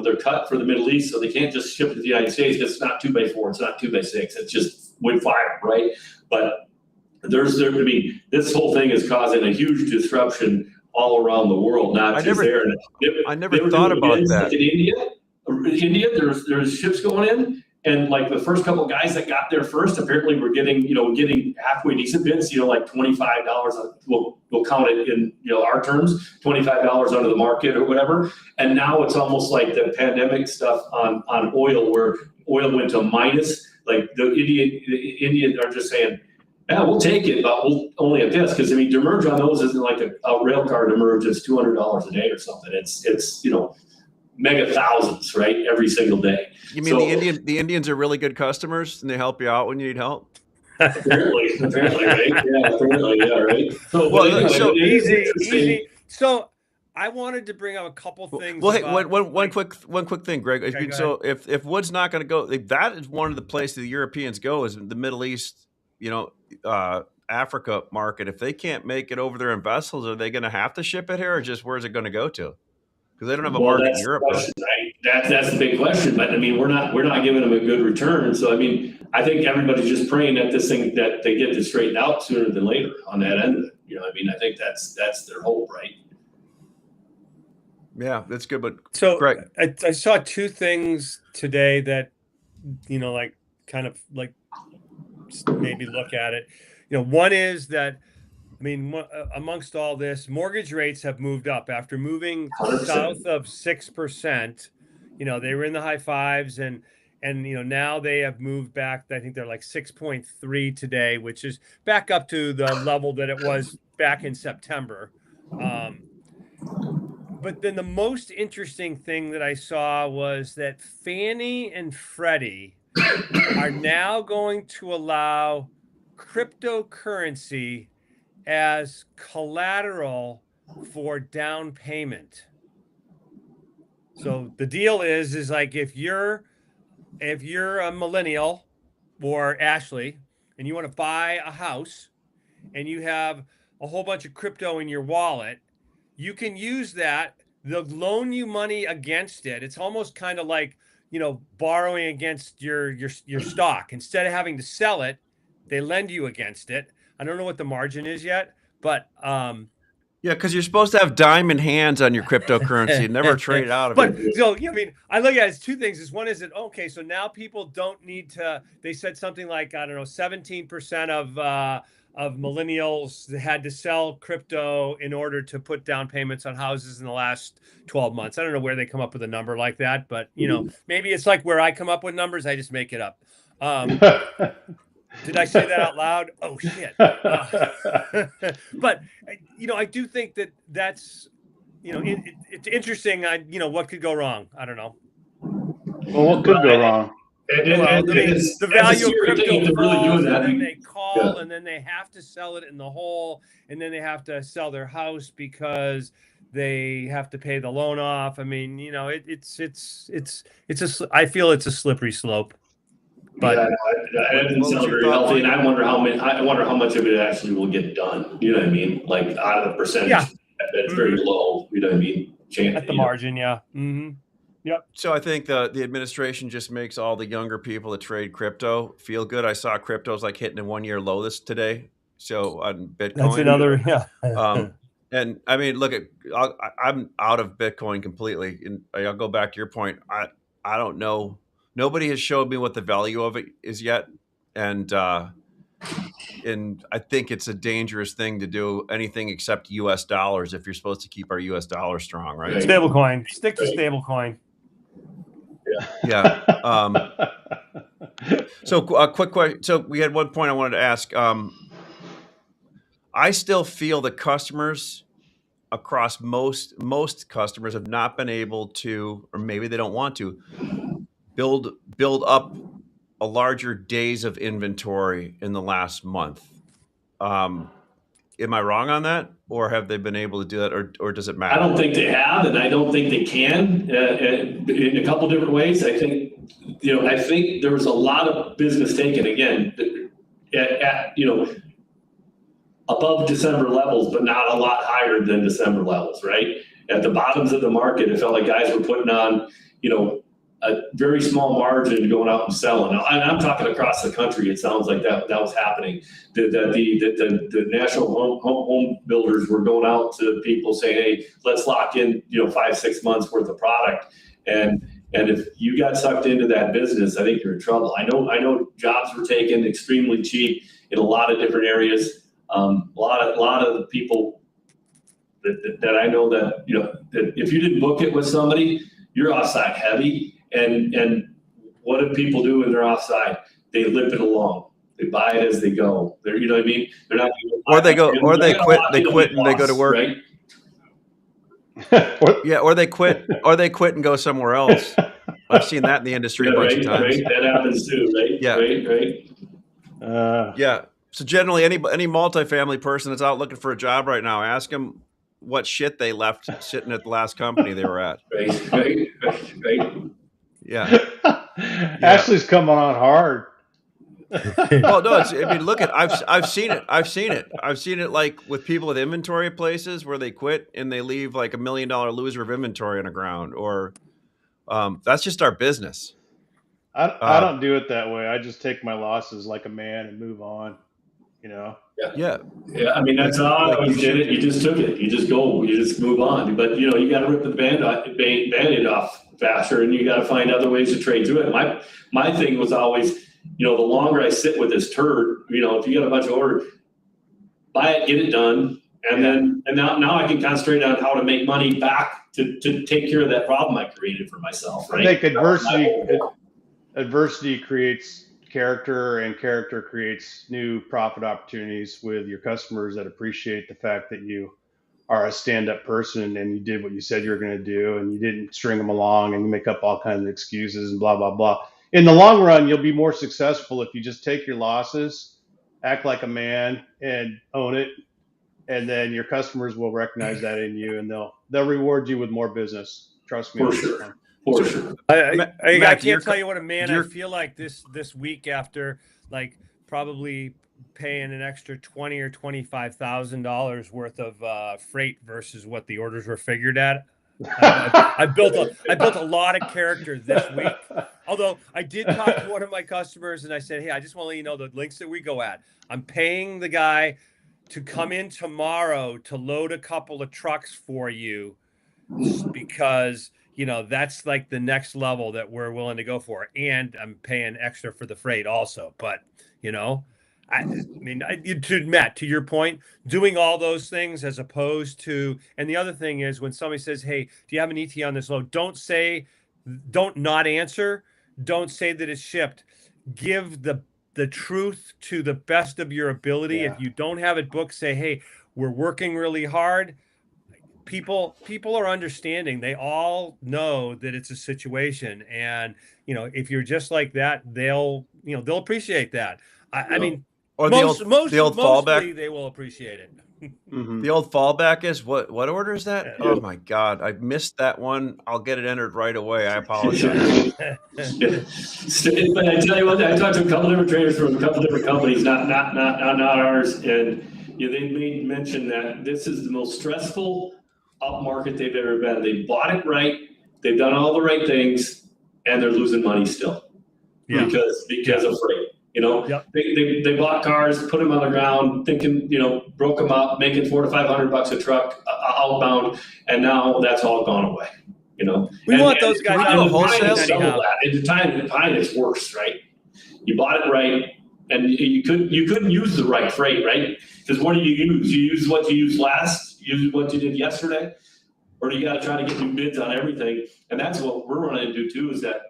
they're cut for the Middle East, so they can't just ship it to the United States because it's not 2x4, it's not 2x6, it's just wood fiber, right? But this whole thing is causing a huge disruption all around the world, not just there. I never thought about that. In India, there's ships going in. And like the first couple of guys that got there first, apparently were getting halfway decent bids, like $25. We'll count it in our terms, $25 under the market or whatever. And now it's almost like the pandemic stuff on oil, where oil went to minus. Like the Indians are just saying, yeah, we'll take it, but we'll only at this, because demurrage on those isn't like a rail car demurrage. It's $200 a day or something. It's mega thousands, right? Every single day. You mean the Indians are really good customers and they help you out when you need help? apparently, right? Yeah, apparently, yeah, right. So easy. So I wanted to bring up a couple things. Well, hey, one quick thing, Greg. Okay, so if wood's not going to go, that is one of the places the Europeans go, is the Middle East, Africa market. If they can't make it over there in vessels, are they going to have to ship it here, or just where's it going to go to? Because they don't have a market in Europe. Right? That's the big question. But we're not giving them a good return. So I think everybody's just praying that that they get this straightened out sooner than later on that end of it. I think that's their hope, right? Yeah, that's good. But so Greg, I saw two things today that kind of maybe look at it. One is that, amongst all this, mortgage rates have moved up after moving 100%. South of 6%. They were in the high fives, and now they have moved back. I think they're like 6.3 today, which is back up to the level that it was back in September. But then the most interesting thing that I saw was that Fannie and Freddie are now going to allow cryptocurrency as collateral for down payment. So the deal is like, if you're if you're a millennial or Ashley and you want to buy a house and you have a whole bunch of crypto in your wallet, you can use that. They'll loan you money against it. It's almost kind of like, borrowing against your stock. Instead of having to sell it, they lend you against it. I don't know what the margin is yet, but Yeah, because you're supposed to have diamond hands on your cryptocurrency and never trade out of but it. so I mean, I look at it as two things. Is one is that okay, so now people don't need to. They said something like, I don't know, 17% of millennials had to sell crypto in order to put down payments on houses in the last 12 months. I don't know where they come up with a number like that, but maybe it's like where I come up with numbers. I just make it up. Did I say that out loud? Oh shit! But I do think that's it's interesting. What could go wrong? I don't know. Well, what could go wrong? The value of crypto thing, falls, that, and then they call, and then they have to sell it in the hole, and then they have to sell their house because they have to pay the loan off. I mean, I feel it's a slippery slope. But that doesn't sound very healthy, and I wonder how much of it actually will get done. You know what I mean? Like out of the percentage, that's very low. You know what I mean? At the margin, yeah. Mm-hmm. Yep. So I think the administration just makes all the younger people that trade crypto feel good. I saw crypto's like hitting a 1-year low today. So on Bitcoin, that's another and I mean, look I'm out of Bitcoin completely, and I'll go back to your point. I don't know. Nobody has showed me what the value of it is yet, and I think it's a dangerous thing to do anything except U.S. dollars if you're supposed to keep our U.S. dollar strong, right? Stablecoin. Stick to stablecoin. Yeah. So a quick question. So we had one point I wanted to ask. I still feel the customers across most customers have not been able to, or maybe they don't want to, build up a larger days of inventory in the last month. Am I wrong on that, or have they been able to do that, or does it matter? I don't think they have, and I don't think they can in a couple different ways. I think there was a lot of business taken again at above December levels, but not a lot higher than December levels, right? At the bottoms of the market, it felt like guys were putting on, a very small margin going out and selling. And I'm talking across the country. It sounds like that was happening. The national home builders were going out to people saying, "Hey, let's lock in, 5-6 months worth of product." And if you got sucked into that business, I think you're in trouble. I know jobs were taken extremely cheap in a lot of different areas. A lot of the people that I know that that if you didn't book it with somebody, you're offside heavy. And what do people do when they're offside? They limp it along. They buy it as they go. You know what I mean? They're not. Or they go, or they quit. They quit and they go to work. Right? Yeah, or they quit and go somewhere else. I've seen that in the industry a bunch of times. Right. That happens too, right? Yeah. Right. Yeah. So generally, any multifamily person that's out looking for a job right now, ask them what shit they left sitting at the last company they were at. Right. Yeah. Ashley's coming on hard. Well, no, look at I've seen it. I've seen it like with people with inventory places where they quit and they leave like $1 million loser of inventory on the ground, or that's just our business. I don't do it that way. I just take my losses like a man and move on. Yeah. I mean, that's how I always did it. You just took it. You just go. You just move on. But you got to rip the band-aid off faster, and you got to find other ways to trade through it. My thing was always, the longer I sit with this turd, if you got a bunch of orders, buy it, get it done, and now I can concentrate on how to make money back to take care of that problem I created for myself. Right? I think adversity creates character, and character creates new profit opportunities with your customers that appreciate the fact that you are a stand-up person and you did what you said you were going to do, and you didn't string them along and make up all kinds of excuses and blah, blah, blah. In the long run, you'll be more successful if you just take your losses, act like a man, and own it. And then your customers will recognize that in you, and they'll reward you with more business. Trust me. For sure. For sure. I Matt, can't tell you what a man I feel like this week after like probably paying an extra $20,000 or $25,000 worth of freight versus what the orders were figured at. I built a lot of character this week. Although I did talk to one of my customers and I said, hey, I just want to let you know the links that we go at. I'm paying the guy to come in tomorrow to load a couple of trucks for you because that's like the next level that we're willing to go for, and I'm paying extra for the freight also. But I mean, Matt, to your point, doing all those things as opposed to, and the other thing is when somebody says, hey, do you have an ET on this load? Don't not answer. Don't say that it's shipped. Give the truth to the best of your ability. Yeah. If you don't have it booked, say, hey, we're working really hard. People are understanding. They all know that it's a situation, and if you're just like that, they'll appreciate that. I mean, or mostly fallback. They will appreciate it. Mm-hmm. The old fallback is what order is that? Yeah. Oh my God, I missed that one. I'll get it entered right away. I apologize. But I tell you what, I talked to a couple different traders from a couple different companies, not ours, and they made mention that this is the most stressful up market they've ever been. They bought it right, they've done all the right things, and they're losing money still. Yeah. Because of freight. Yep. They bought cars, put them on the ground, thinking, broke them up, making $400 to $500 a truck outbound, and now that's all gone away. We want those guys out of wholesale. At the time, it's worse, right? You bought it right, and you couldn't use the right freight, right? Because what do you use? You use what you used last, use what you did yesterday, or you got to try to get new bids on everything. And that's what we're running into too, is that,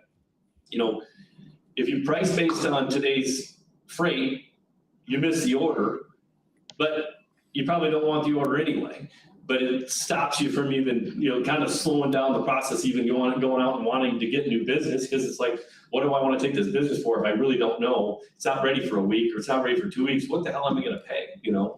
if you price based on today's freight, you miss the order, but you probably don't want the order anyway. But it stops you from even, kind of slowing down the process, even going out and wanting to get new business, because it's like, what do I want to take this business for if I really don't know? It's not ready for a week, or it's not ready for 2 weeks. What the hell am I going to pay?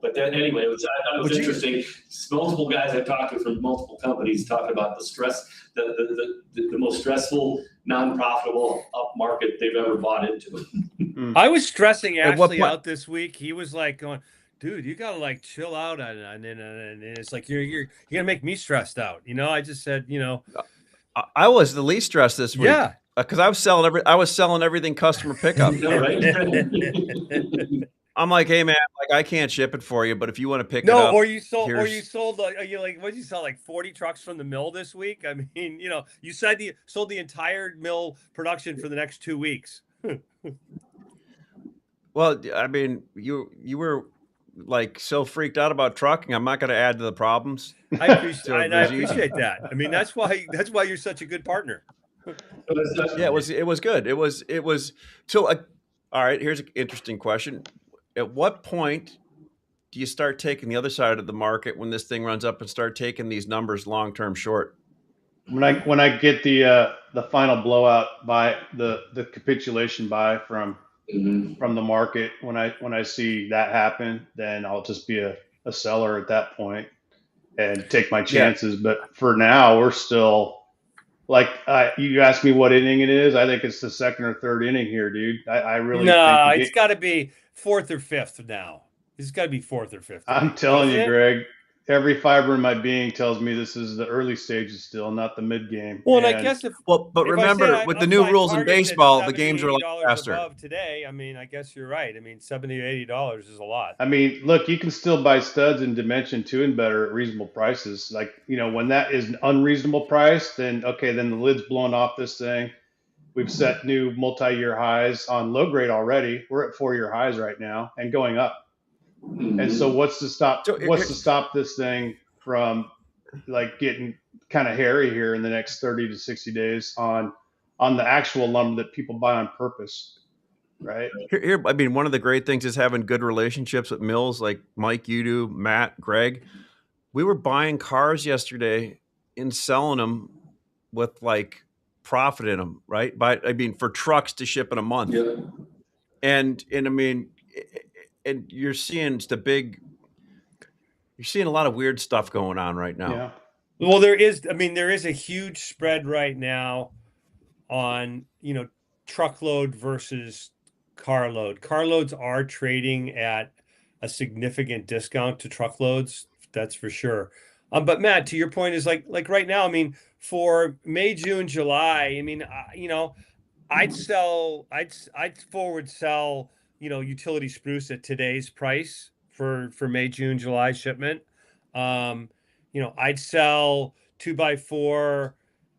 But then anyway, I thought it was interesting. Multiple guys I talked to from multiple companies talking about the stress, the most stressful, non-profitable up market they've ever bought into. I was stressing Ashley out this week. He was like going, dude, you gotta like chill out, and it's like you're gonna make me stressed out. I just said, I was the least stressed this week. Yeah, because I was selling everything customer pickup. Right? I'm like, hey man, like I can't ship it for you, but if you want to pick it up, or you sold what did you sell, like 40 trucks from the mill this week? I mean, you said sold the entire mill production for the next 2 weeks. Well, I mean, you were like so freaked out about trucking. I'm not going to add to the problems. I appreciate that. I mean, that's why you're such a good partner. Yeah, it was good. It was so. All right, here's an interesting question. At what point do you start taking the other side of the market when this thing runs up and start taking these numbers long term short? When I get the final blowout buy, the capitulation buy from the market, when I see that happen, then I'll just be a seller at that point and take my chances. Yeah. But for now, we're still like, you asked me what inning it is. I think it's the second or third inning here, dude. I really think it's got to be fourth or fifth now. It's got to be fourth or fifth. I'm telling you, Greg. Every fiber in my being tells me this is the early stages still, not the mid game. Well, and I guess but remember, with the new rules in baseball, the games are like faster. Above today, I mean, I guess you're right. I mean, $70 to $80 is a lot. I mean, look, you can still buy studs in Dimension 2 and better at reasonable prices. Like, when that is an unreasonable price, then okay, then the lid's blown off this thing. We've set new multi-year highs on low grade already. We're at 4-year highs right now and going up. Mm-hmm. And so what's to stop this thing from like getting kind of hairy here in the next 30 to 60 days on the actual lumber that people buy on purpose, right? Here, I mean, one of the great things is having good relationships with mills like Mike, you do, Matt, Greg. We were buying cars yesterday and selling them with like profit in them, right? For trucks to ship in a month. Yeah. And I mean, and you're seeing a lot of weird stuff going on right now. Yeah. Well, there is a huge spread right now on, truckload versus carload. Carloads are trading at a significant discount to truckloads. That's for sure. But Matt, to your point is like right now, I mean, for May, June, July, I mean, I'd forward sell, utility spruce at today's price for May, June, July shipment. I'd sell 2x4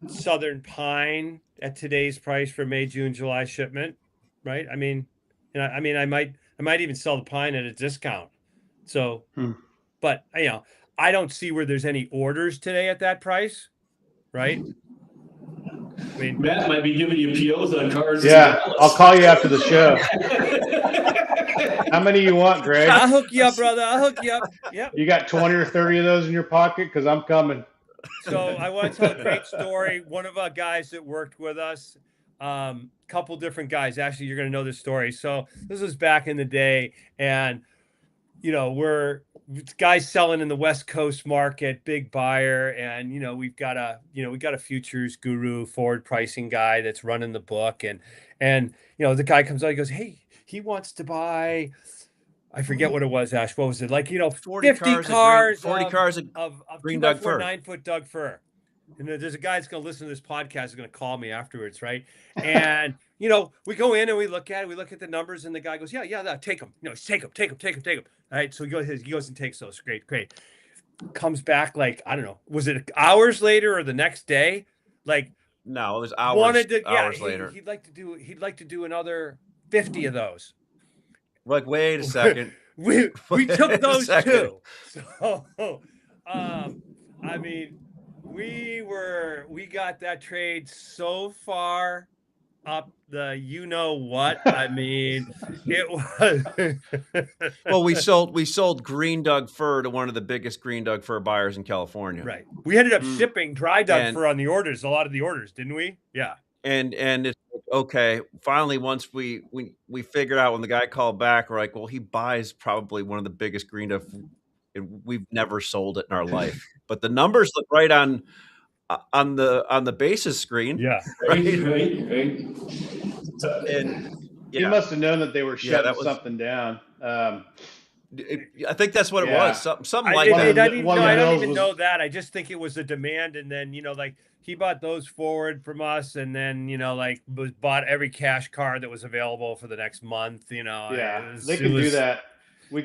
Southern Pine at today's price for May, June, July shipment, right? I mean, I might even sell the pine at a discount. So, but I don't see where there's any orders today at that price, right? I mean, Matt might be giving you POs on cars. Yeah, I'll call you after the show. How many you want, Greg? I'll hook you up, brother. I'll hook you up. Yep. You got 20 or 30 of those in your pocket? Because I'm coming. So I want to tell a great story. One of our guys that worked with us, couple different guys. Actually, you're going to know this story. So this was back in the day, and we're guys selling in the West Coast market, big buyer, and we've got a futures guru, forward pricing guy that's running the book, and the guy comes out, he goes, hey, he wants to buy, I forget what it was, Ash. What was it? Like, 40 50 cars, cars, 40 cars of green 2x4 Doug fir. 9-foot Doug fir. And there's a guy that's going to listen to this podcast is going to call me afterwards, right? And we go in and we look at the numbers, and the guy goes, yeah, take them. Take them. All right, so he goes and takes those. Great. Comes back like, I don't know, was it hours later or the next day? Like, no, it was hours later. He'd like to do another 50 of those. Like, wait a second. we took those too. So, I mean, we got that trade so far up the what. I mean, it was Well, we sold green Doug fir to one of the biggest green Doug fir buyers in California. Right. We ended up shipping dry Doug fir on the orders, a lot of the orders, didn't we? Yeah. And it's okay. Finally, once we figured out, when the guy called back, we're like, well, he buys probably one of the biggest green Doug, and we've never sold it in our life. But the numbers look right on the basis screen. Yeah. Right. And He must have known that they were shutting something down. I think that's what it was. Something like that. I don't even know that. I just think it was a demand, and then like he bought those forward from us, and then bought every cash car that was available for the next month. They can do that.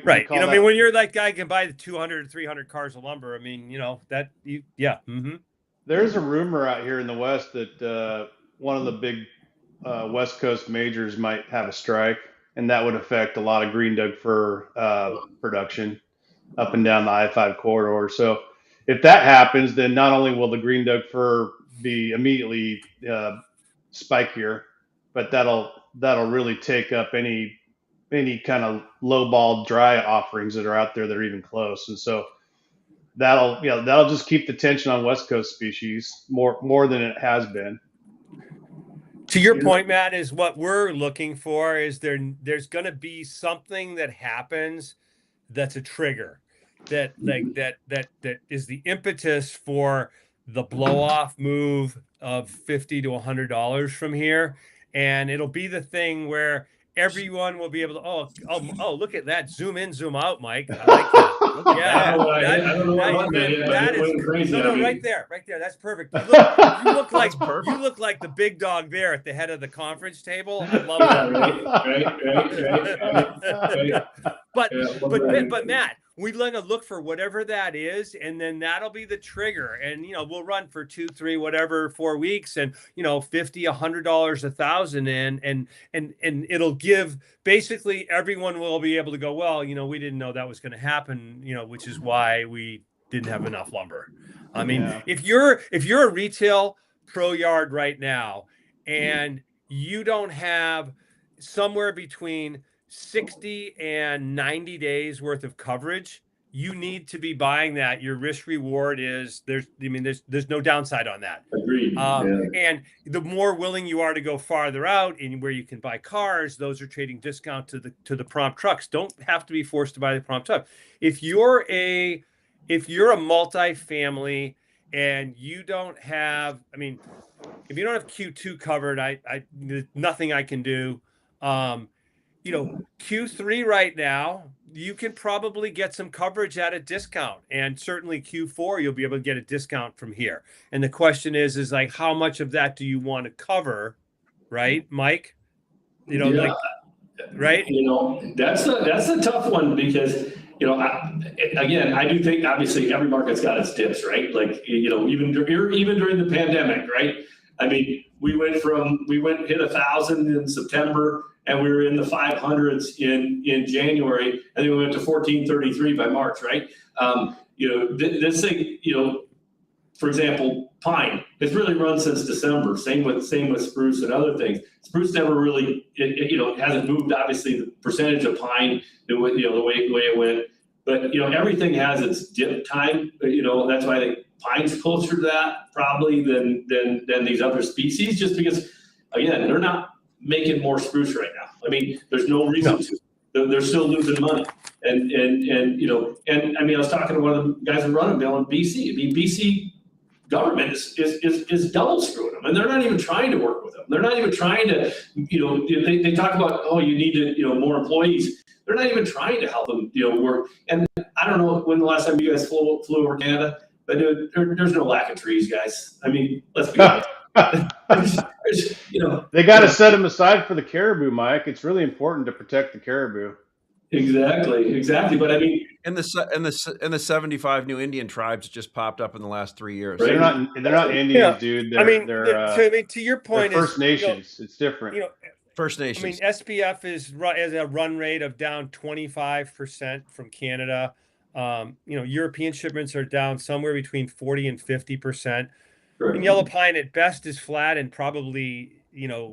Right. I mean, when you're that guy can buy the 200, 300 cars of lumber. I mean, There's a rumor out here in the West that one of the big West Coast majors might have a strike, and that would affect a lot of green Doug fir production up and down the I-5 corridor. So if that happens, then not only will the green Doug fir be immediately spikier, but that'll really take up any kind of low-ball dry offerings that are out there that are even close. And so that'll just keep the tension on West Coast species more than it has been. To your point, Matt, is what we're looking for is there's going to be something that happens that's a trigger that is the impetus for the blow off move of $50 to $100 from here. And it'll be the thing where everyone will be able to, oh, look at that. Zoom in, zoom out, Mike. I like that. That is crazy. No, right there. That's perfect. You look like the big dog there at the head of the conference table. I love that. Right. But Matt, we're going to look for whatever that is, and then that'll be the trigger. And we'll run for 2, 3, whatever, 4 weeks, and $50, $100, $1,000 and it'll give basically everyone will be able to go, well, we didn't know that was going to happen, which is why we didn't have enough lumber. I mean, if you're a retail pro yard right now and you don't have somewhere between 60 and 90 days worth of coverage, you need to be buying that. Your risk reward is there's no downside on that. Agreed. And the more willing you are to go farther out and where you can buy cars, those are trading discount to the prompt trucks. Don't have to be forced to buy the prompt truck. If you're a multifamily and you don't have, if you don't have Q2 covered, there's nothing I can do. Q3 right now, you can probably get some coverage at a discount, and certainly Q4 you'll be able to get a discount from here. And the question is like, how much of that do you want to cover, right, Mike? Yeah. Right? That's a tough one because I do think obviously every market's got its dips, right? Like even during the pandemic, right? I mean, we hit 1,000 in September, and we were in the 500s in January, and then we went to 1433 by March, right? This thing, for example, pine, it's really run since December. Same with spruce and other things. Spruce never really, it hasn't moved. Obviously, the percentage of pine, the way it went, but everything has its dip time. That's why I think pine's closer to that probably than these other species, just because again they're not making more spruce right now. I mean, there's no reason to. They're still losing money, and I mean, I was talking to one of the guys who run a mill in BC. I mean, BC government is double screwing them, and they're not even trying to work with them. They're not even trying to, they talk about, you need to, more employees. They're not even trying to help them, work. And I don't know when the last time you guys flew over Canada, but there's no lack of trees, guys. I mean, let's be honest. They got to set them aside for the caribou, Mike. It's really important to protect the caribou. Exactly. But I mean, and the 75 new Indian tribes just popped up in the last 3 years. Right. They're not Indians, dude. They're to your point, First Nations. It's different. First Nations. I mean, SPF is a run rate of down 25% from Canada. European shipments are down somewhere between 40 and 50%. And yellow pine at best is flat, and probably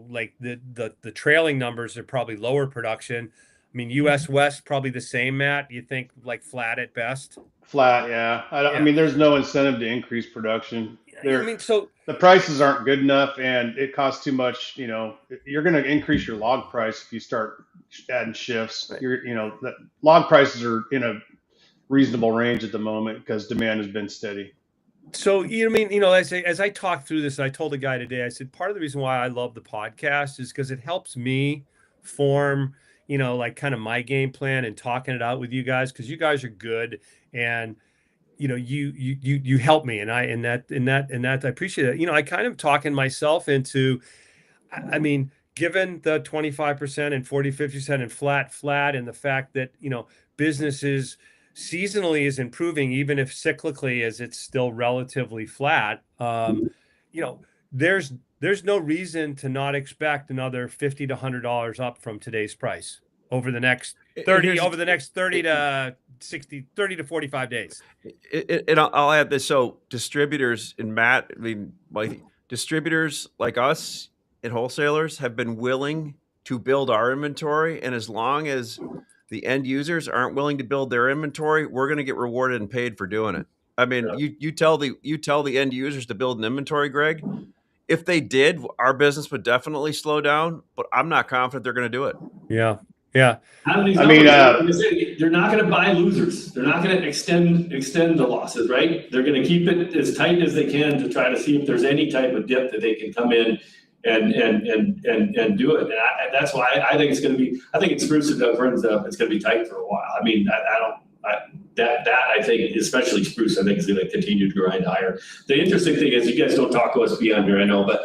like the trailing numbers are probably lower production. I mean, U.S. West probably the same, Matt. You think like flat at best? Flat, yeah. I mean, there's no incentive to increase production. So the prices aren't good enough, and it costs too much. You're going to increase your log price if you start adding shifts. Right. The log prices are in a reasonable range at the moment because demand has been steady. So, as I talked through this, I told a guy today, I said, part of the reason why I love the podcast is because it helps me form, like kind of my game plan and talking it out with you guys, because you guys are good, and you help me, and I appreciate it. I kind of talking myself into, I mean, given the 25% and 40-50% and flat, and the fact that businesses seasonally is improving, even if cyclically as it's still relatively flat. There's no reason to not expect another $50 to $100 up from today's price over the next 30 to 60, 30 to 45 days. And I'll add this. So distributors and Matt, I mean, distributors like us and wholesalers have been willing to build our inventory. And as long as the end users aren't willing to build their inventory, we're going to get rewarded and paid for doing it. I mean, you tell the end users to build an inventory, Greg. If they did, our business would definitely slow down, but I'm not confident they're going to do it. Yeah. I mean, they're not going to buy losers. They're not going to extend the losses, right? They're going to keep it as tight as they can to try to see if there's any type of dip that they can come in and do it. And that's why I think it's going to be. I think it's spruce and Doug Fern's up. It's going to be tight for a while. I mean, I think, especially spruce, I think is going to continue to grind higher. The interesting thing is, you guys don't talk OSB on here, I know, but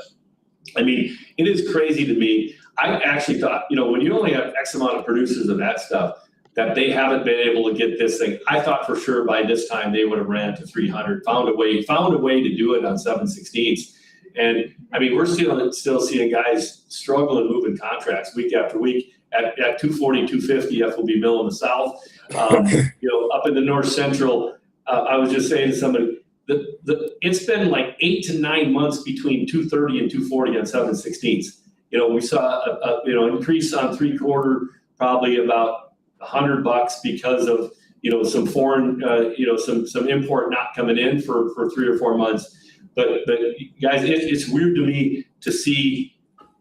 I mean, it is crazy to me. I actually thought, when you only have X amount of producers of that stuff, that they haven't been able to get this thing. I thought for sure by this time they would have ran to 300, found a way to do it on 7/16. And I mean, we're still seeing guys struggle and moving contracts week after week at 240, 250 FOB mill in the south. Up in the north central, I was just saying to somebody, it's been like 8 to 9 months between 230 and 240 on 7/16. We saw a increase on 3/4, probably about $100 because of some foreign some import not coming in for 3 or 4 months. But guys, it's weird to me to see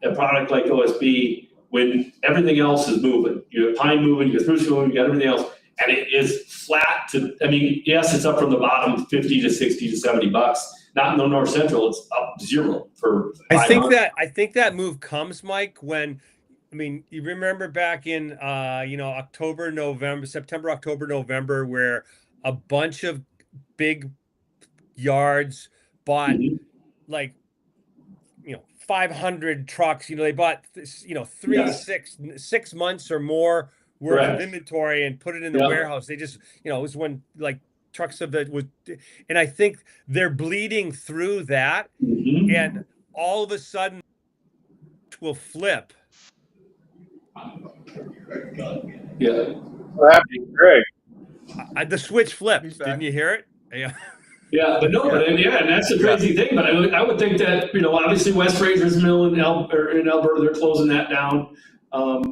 a product like OSB when everything else is moving. You have pine moving, you have spruce moving, you got everything else, and it is flat to. I mean, yes, it's up from the bottom, $50 to $60 to $70. not in the North Central, it's up 0 for 5 I think months. that move comes, Mike, when, I mean, you remember back in October, November, September, October, November, where a bunch of big yards bought Mhm. like 500 trucks. They bought 3 Yes. 6 months or more worth Correct. of inventory and put it in the Yep. warehouse. They just it was when like trucks of that was, and I think they're bleeding through that, Mhm. and all of a sudden will flip. Yeah. What happened, Greg? The switch flipped. He's back. Didn't you hear it? Yeah. Yeah, but no, and that's the crazy thing. But I would think that obviously West Fraser's mill in Alberta, they're closing that down. I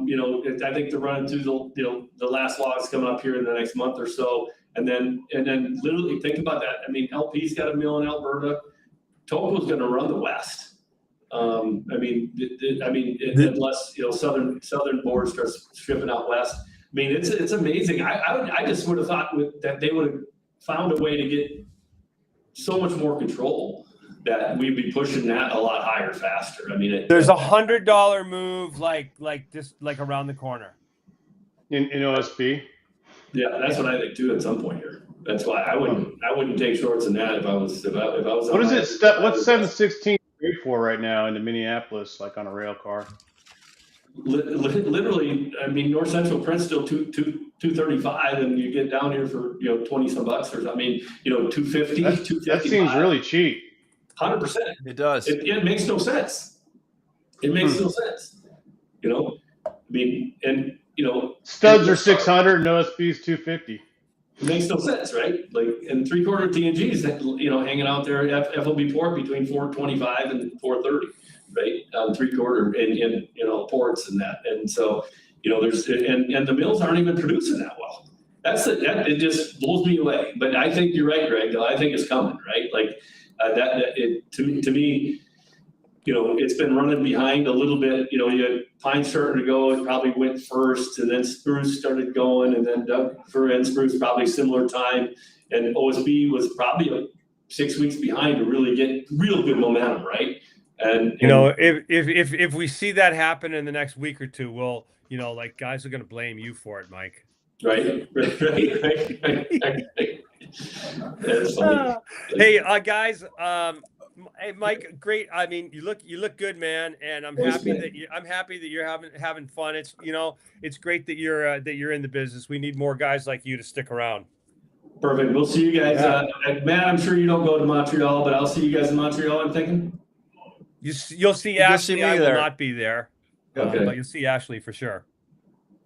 think they're running through the last logs coming up here in the next month or so, and then literally think about that. I mean, LP's got a mill in Alberta. Toco's going to run the West. Unless southern board starts shipping out west. I mean, it's amazing. I just would have thought that they would have found a way to get so much more control that we'd be pushing that a lot higher, faster. I mean, There's $100 move like around the corner In OSB? Yeah, that's what I think too. At some point here, that's why I wouldn't take shorts in that if I was. What is it? What's 716 for right now into Minneapolis, like on a rail car? Literally, I mean, North Central print's still 235, and you get down here for 20 some bucks or something. I mean, 250. That seems really cheap. 100%. It does. It makes no sense. It makes no sense. I mean, and studs are 600 and OSB's 250. It makes no sense, right? Like, and 3/4 TNGs, hanging out there at FOB port between 425 and 430, right? 3/4 in ports and that, and so there's and the mills aren't even producing that well. It just blows me away. But I think you're right, Greg. I think it's coming, right? Like to me. It's been running behind a little bit. You had pine starting to go. It probably went first, and then spruce started going, and then Doug fir and spruce probably similar time. And OSB was probably 6 weeks behind to really get real good momentum, right? And if we see that happen in the next week or two, we'll guys are going to blame you for it, Mike. Right. That's funny. Hey, guys. Hey, Mike, great. I mean, you look good, man, and I'm happy that you're having fun. It's it's great that you're in the business. We need more guys like you to stick around. Perfect. We'll see you guys. Yeah. Matt, I'm sure you don't go to Montreal, but I'll see you guys in Montreal, I'm thinking. You'll see Ashley. I will not be there, Okay. but you'll see Ashley for sure.